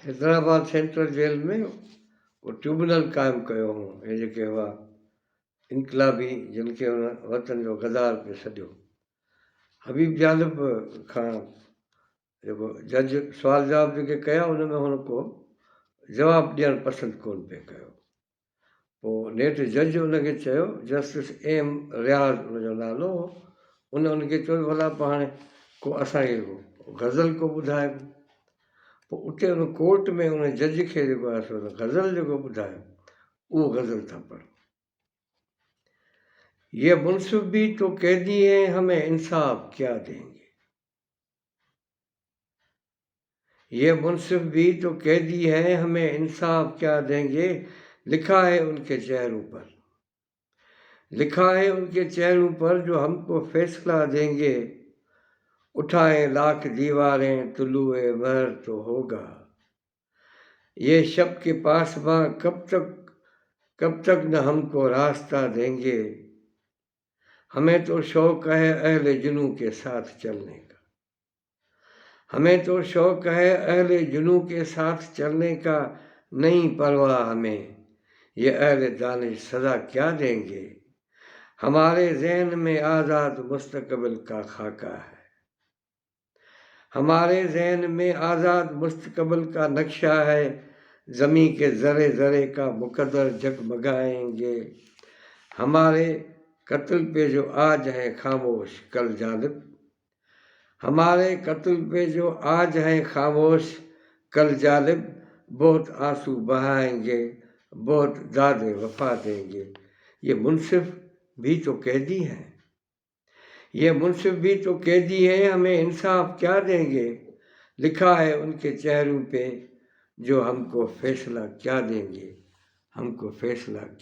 Hyderabad central jail में वो tribunal क़ाइमु कयो हुओ, हे जेके हुआ इनकलाबी जिन खे हुन वतन जो गद्दार पे सॾियो। हबीब जालिब खां जेको जज सुवाल जवाब जेके कया उन में हुन को जवाबु ॾियणु पसंदि कोन पिए कयो। पोइ नेठि जज उनखे चयो, जस्टिस एम रियाज़ उनजो नालो हो, उनखे चयो भला पोइ हाणे को असांखे गज़ल को ॿुधाए। पोइ उते उन कोर्ट में उन जज खे जेको आहे सो गज़ल जेको ॿुधायो उहो गज़ल था पढ़ो। ये मुंसिफ भी तो कैदी हैं, हमें इंसाफ क्या देंगे। ये मुंसिफ भी तो कैदी हैं, हमें इंसाफ क्या देंगे। लिखा है उनके चेहरों पर, लिखा है उनके चेहरों पर जो हमको फैसला देंगे। उठाए लाख दीवारें तुलुए महर तो होगा। ये शब के पासबां कब तक न हमको रास्ता देंगे। हमें तो शौक है अहले जुनू के साथ चलने का, हमें तो शौक है अहले जुनू के साथ चलने का। नहीं परवाह हमें ये अहले दानिश सजा क्या देंगे। हमारे ज़हन में आज़ाद मुस्तक़बिल का खाका है, हमारे ज़हन में आज़ाद मुस्तक़बिल का नक्शा है। ज़मीं के ज़रे ज़रे का मुक़द्दर जगमगाएंगे। हमारे कत्ल पे जो आज है खामोश कल जालिब, हमारे कत्ल पे जो आज है खामोश कल जालिब। बहुत आंसू बहाएंगे, बहुत दादे वफा देंगे। ये मुंसिफ भी तो कैदी हैं, ये मुंसिफ भी तो कैदी हैं, हमें इंसाफ क्या देंगे। लिखा है उनके चेहरों पे जो हमको फैसला क्या देंगे, हमको फैसला